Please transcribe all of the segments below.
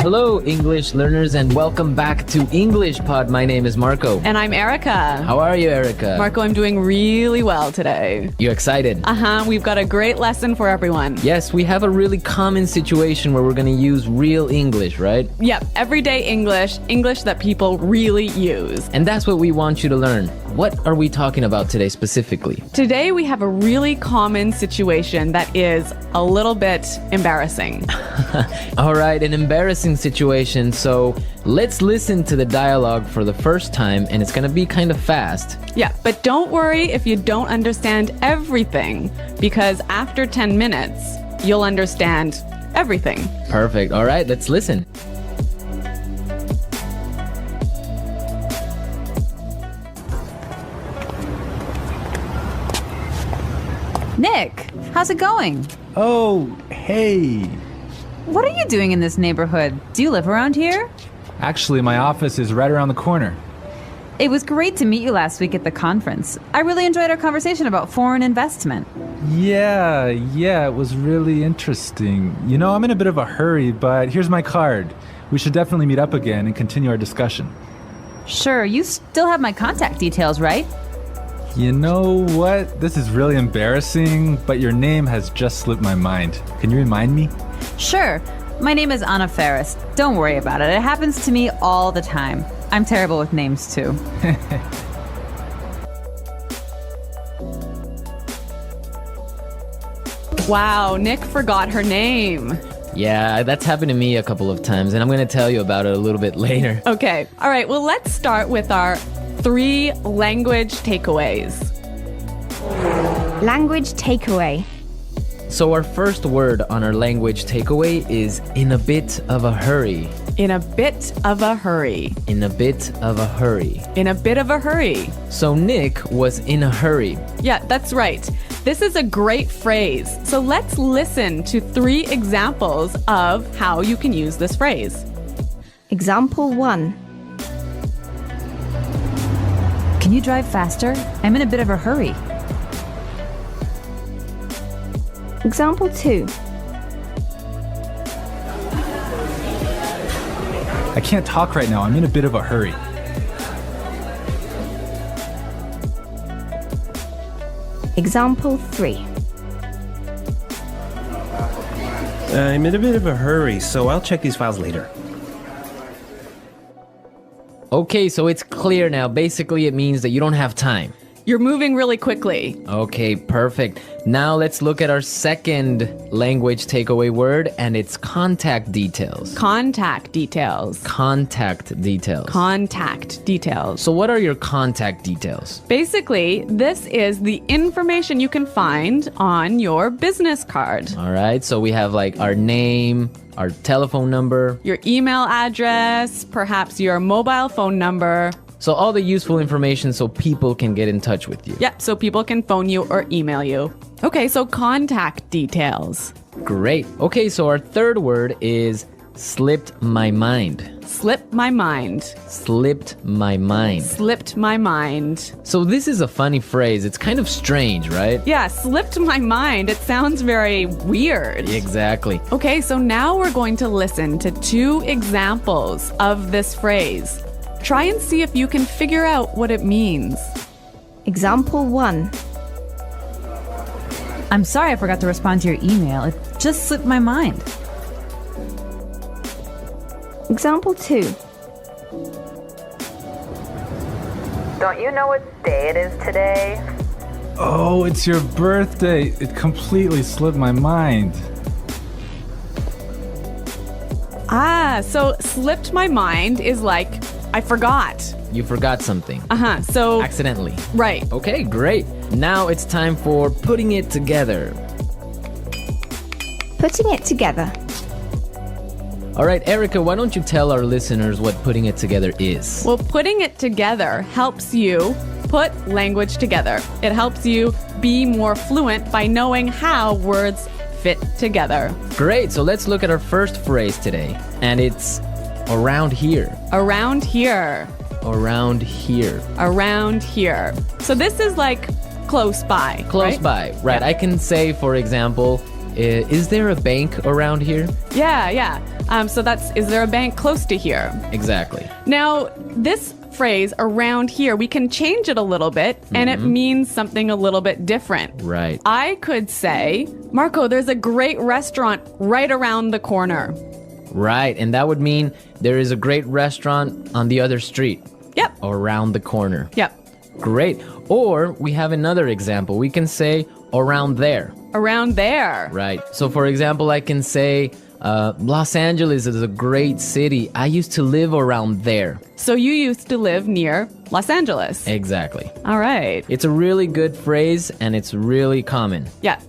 Hello, English learners, and welcome back to English Pod. My name is Marco. And I'm Erica. How are you, Erica? Marco, I'm doing really well today. You excited? We've got a great lesson for everyone. Yes, we have a really common situation where we're going to use real English, right? Yep, everyday English, English that people really use. And that's what we want you to learn. What are we talking about today specifically? Today we have a really common situation that is a little bit embarrassing. All right, an embarrassing situation. So let's listen to the dialogue for the first time, and it's going to be kind of fast. Yeah, but don't worry if you don't understand everything, because after 10 minutes, you'll understand everything. Perfect. All right, let's listen. Nick, how's it going? Oh, hey. What are you doing in this neighborhood? Do you live around here? Actually, my office is right around the corner. It was great to meet you last week at the conference. I really enjoyed our conversation about foreign investment. Yeah, it was really interesting. You know, I'm in a bit of a hurry, but here's my card. We should definitely meet up again and continue our discussion. Sure, you still have my contact details, right? You know what? This is really embarrassing, but your name has just slipped my mind. Can you remind me? Sure. My name is Anna Ferris. Don't worry about it. It happens to me all the time. I'm terrible with names, too. Wow, Nick forgot her name. Yeah, that's happened to me a couple of times, and I'm going to tell you about it a little bit later. Okay, all right, well, let's start with our 3 language takeaways. Language takeaway. So our first word on our language takeaway is in a bit of a hurry. In a bit of a hurry. In a bit of a hurry. In a bit of a hurry. So Nick was in a hurry. Yeah, that's right. This is a great phrase. So let's listen to 3 examples of how you can use this phrase. Example 1. Can you drive faster? I'm in a bit of a hurry. Example 2. I can't talk right now. I'm in a bit of a hurry. Example 3. I'm in a bit of a hurry, so I'll check these files later. Okay, so it's clear now. Basically, it means that you don't have time. You're moving really quickly. Okay, perfect. Now let's look at our second language takeaway word, and it's contact details. Contact details. Contact details. Contact details. So what are your contact details? Basically, this is the information you can find on your business card. All right, so we have like our name, our telephone number. Your email address, perhaps your mobile phone number. So all the useful information so people can get in touch with you. Yeah, so people can phone you or email you. Okay, so contact details. Great. Okay, so our third word is slipped my mind. Slipped my mind. Slipped my mind. Slipped my mind. So this is a funny phrase. It's kind of strange, right? Yeah, slipped my mind. It sounds very weird. Exactly. Okay, so now we're going to listen to 2 examples of this phrase. Try and see if you can figure out what it means. Example 1. I'm sorry I forgot to respond to your email. It just slipped my mind. Example 2. Don't you know what day it is today? Oh, it's your birthday. It completely slipped my mind. So slipped my mind is like, I forgot. You forgot something. So, Accidentally. right. Okay, great. Now it's time for putting it together. Putting it together. All right, Erica, why don't you tell our listeners what putting it together is? Well, putting it together helps you put language together. It helps you be more fluent by knowing how words fit together. Great, so let's look at our first phrase today. And it's around here. Around here. Around here. Around here. So this is like close by. Close right? by, right? Yeah. I can say, for example, Is there a bank around here? Yeah. So that's, is there a bank close to here? Exactly. Now, this phrase around here, we can change it a little bit and it means something a little bit different. Right. I could say, Marco, there's a great restaurant right around the corner. Right. And that would mean there is a great restaurant on the other street. Yep. Around the corner. Yep. Great. Or we have another example. We can say around there. Around there. Right. So for example, I can say Los Angeles is a great city. I used to live around there. So you used to live near Los Angeles. Exactly. All right. It's a really good phrase and it's really common. Yeah.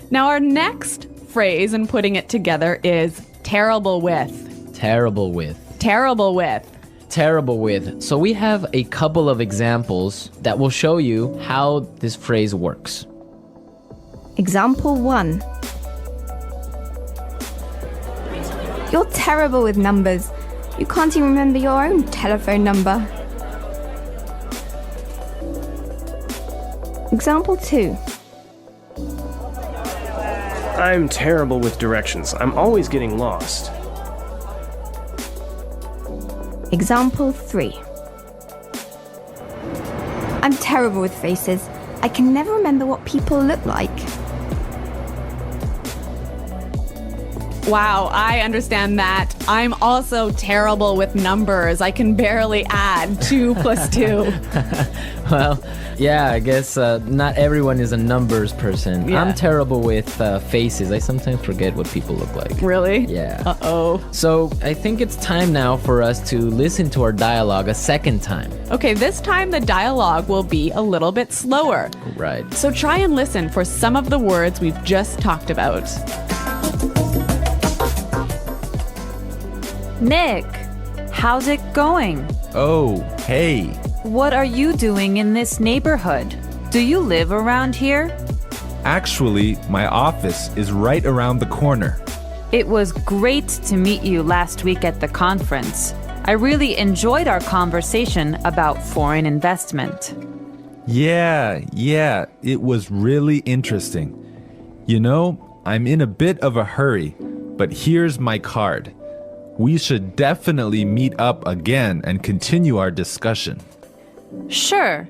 Now our next phrase and putting it together is terrible with. Terrible with. Terrible with. Terrible with. So we have a couple of examples that will show you how this phrase works. Example 1. You're terrible with numbers. You can't even remember your own telephone number. Example 2. I'm terrible with directions. I'm always getting lost. Example 3. I'm terrible with faces. I can never remember what people look like. Wow, I understand that. I'm also terrible with numbers. I can barely add 2 plus 2. Well, yeah, I guess not everyone is a numbers person. Yeah. I'm terrible with faces. I sometimes forget what people look like. Really? Yeah. Uh-oh. So I think it's time now for us to listen to our dialogue a second time. Okay, this time the dialogue will be a little bit slower. Right. So try and listen for some of the words we've just talked about. Nick, how's it going? Oh, hey. What are you doing in this neighborhood? Do you live around here? Actually, my office is right around the corner. It was great to meet you last week at the conference. I really enjoyed our conversation about foreign investment. Yeah, it was really interesting. You know, I'm in a bit of a hurry, but here's my card. We should definitely meet up again and continue our discussion. Sure.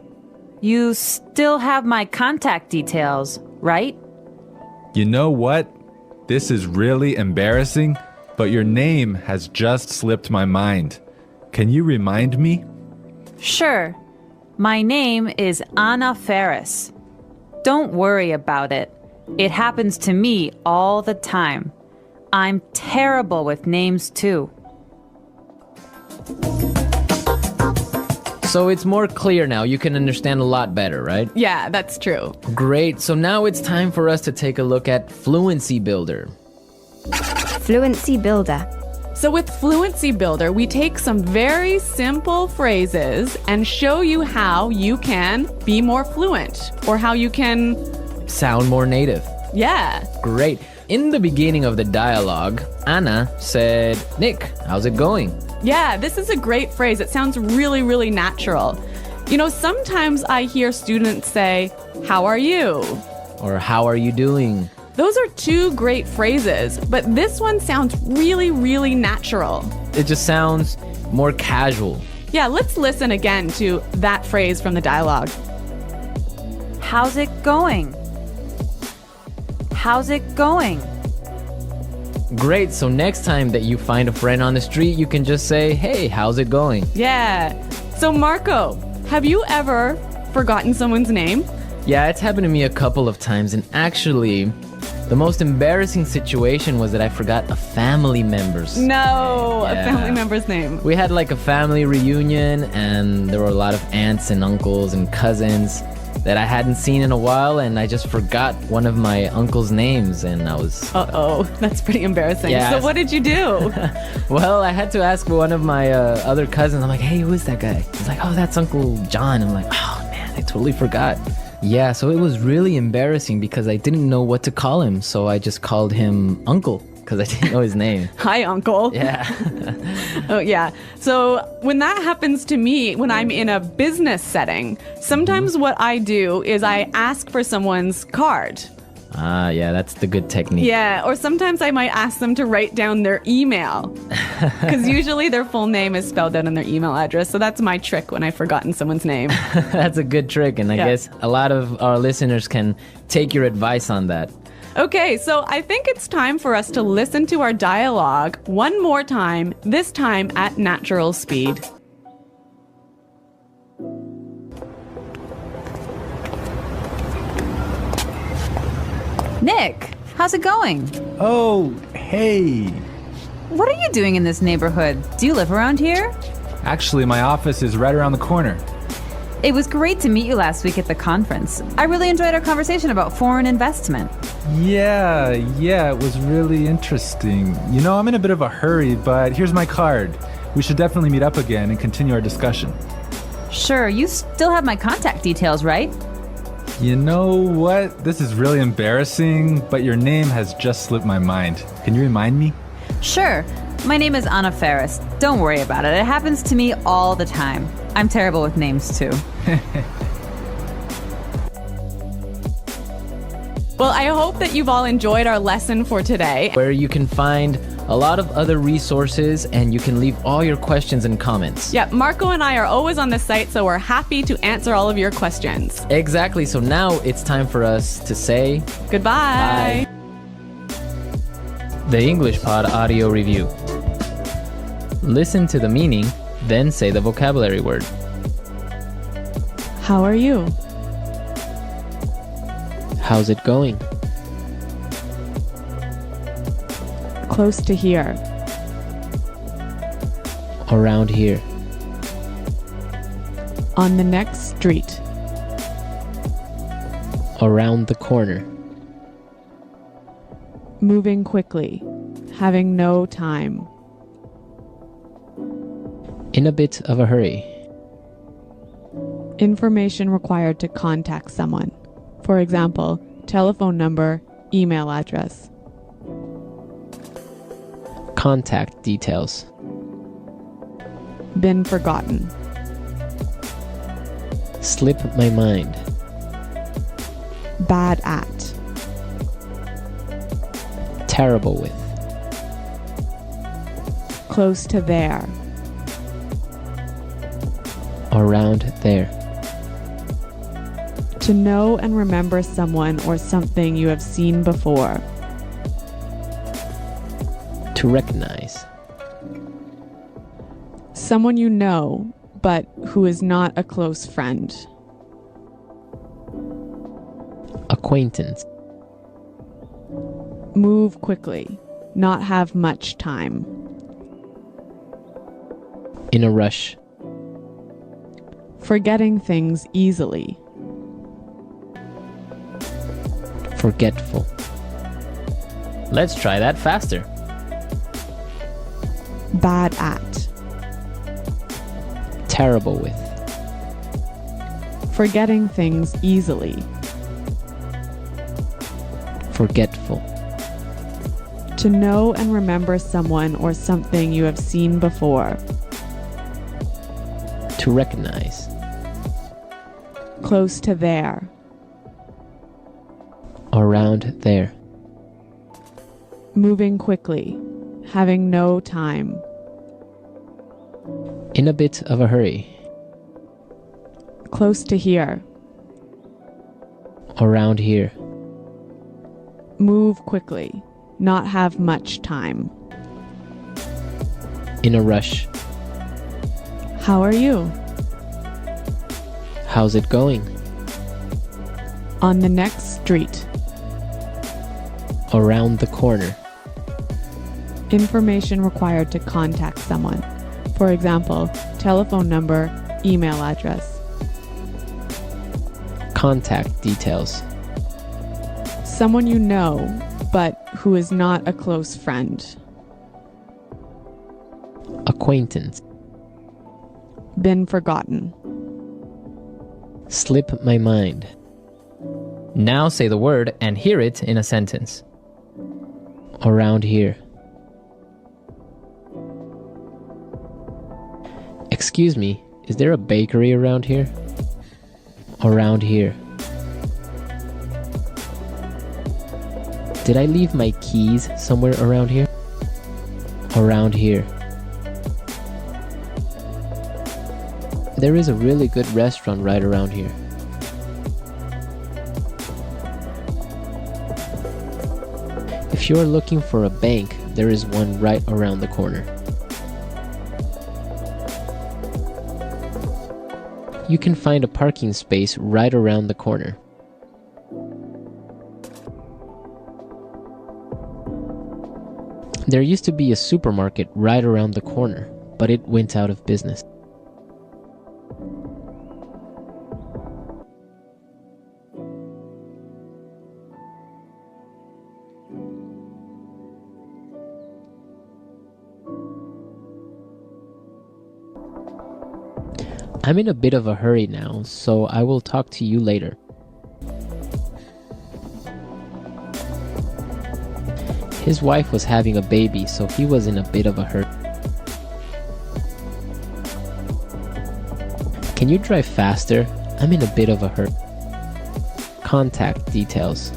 You still have my contact details, right? You know what? This is really embarrassing, but your name has just slipped my mind. Can you remind me? Sure. My name is Anna Ferris. Don't worry about it. It happens to me all the time. I'm terrible with names too. So it's more clear now. You can understand a lot better, right? Yeah, that's true. Great. So now it's time for us to take a look at Fluency Builder. Fluency Builder. So with Fluency Builder, we take some very simple phrases and show you how you can be more fluent or how you can, Sound more native. yeah. Great. In the beginning of the dialogue, Anna said, Nick, how's it going? Yeah, this is a great phrase. It sounds really, really natural. You know, sometimes I hear students say, how are you? Or how are you doing? Those are 2 great phrases, but this one sounds really, really natural. It just sounds more casual. Yeah, let's listen again to that phrase from the dialogue. How's it going? How's it going? Great. So next time that you find a friend on the street, you can just say, hey, how's it going? Yeah. So Marco, have you ever forgotten someone's name? Yeah, it's happened to me a couple of times. And actually, the most embarrassing situation was that I forgot a family member's No, name. a family member's name. We had like a family reunion and there were a lot of aunts and uncles and cousins that I hadn't seen in a while, and I just forgot one of my uncle's names, and I was... Uh-oh, that's pretty embarrassing. Yeah. So what did you do? Well, I had to ask one of my other cousins. I'm like, hey, who is that guy? He's like, oh, that's Uncle John. I'm like, oh, man, I totally forgot. Yeah, so it was really embarrassing because I didn't know what to call him, so I just called him Uncle because I didn't know his name. Hi, Uncle. Yeah. Oh, yeah. So when that happens to me, when I'm in a business setting, sometimes what I do is I ask for someone's card. Ah, yeah, that's the good technique. Yeah, or sometimes I might ask them to write down their email. Because usually their full name is spelled out on their email address. So that's my trick when I've forgotten someone's name. That's a good trick, and I Yeah. guess a lot of our listeners can take your advice on that. Okay, so I think it's time for us to listen to our dialogue one more time, this time at natural speed. Nick, how's it going? Oh, hey. What are you doing in this neighborhood? Do you live around here? Actually, my office is right around the corner. It was great to meet you last week at the conference. I really enjoyed our conversation about foreign investment. Yeah, it was really interesting. You know, I'm in a bit of a hurry, but here's my card. We should definitely meet up again and continue our discussion. Sure, you still have my contact details, right? You know what? This is really embarrassing, but your name has just slipped my mind. Can you remind me? Sure. My name is Anna Ferris. Don't worry about it. It happens to me all the time. I'm terrible with names, too. Well, I hope that you've all enjoyed our lesson for today. Where you can find a lot of other resources and you can leave all your questions and comments. Yeah, Marco and I are always on the site, so we're happy to answer all of your questions. Exactly. So now it's time for us to say Goodbye. Bye. The English Pod Audio Review. Listen to the meaning, then say the vocabulary word. How are you? How's it going? Close to here. Around here. On the next street. Around the corner. Moving quickly. Having no time. In a bit of a hurry. Information required to contact someone. For example, telephone number, email address. Contact details. Been forgotten. Slip my mind. Bad at. Terrible with. Close to there. Around there. To know and remember someone or something you have seen before. To recognize. Someone you know, but who is not a close friend. Acquaintance. Move quickly. Not have much time. In a rush. Forgetting things easily. Forgetful. Let's try that faster. Bad at. Terrible with. Forgetting things easily. Forgetful. To know and remember someone or something you have seen before. To recognize. Close to there. Around there. Moving quickly. Having no time. In a bit of a hurry. Close to here. Around here. Move quickly. Not have much time. In a rush. How are you? How's it going? On the next street. Around the corner. Information required to contact someone. For example, telephone number, email address. Contact details. Someone you know, but who is not a close friend. Acquaintance. Been forgotten. Slip my mind. Now say the word and hear it in a sentence. Around here. Excuse me, is there a bakery around here? Around here. Did I leave my keys somewhere around here? Around here. There is a really good restaurant right around here. If you're looking for a bank, there is one right around the corner. You can find a parking space right around the corner. There used to be a supermarket right around the corner, but it went out of business. I'm in a bit of a hurry now, so I will talk to you later. His wife was having a baby, so he was in a bit of a hurry. Can you drive faster? I'm in a bit of a hurry. Contact details.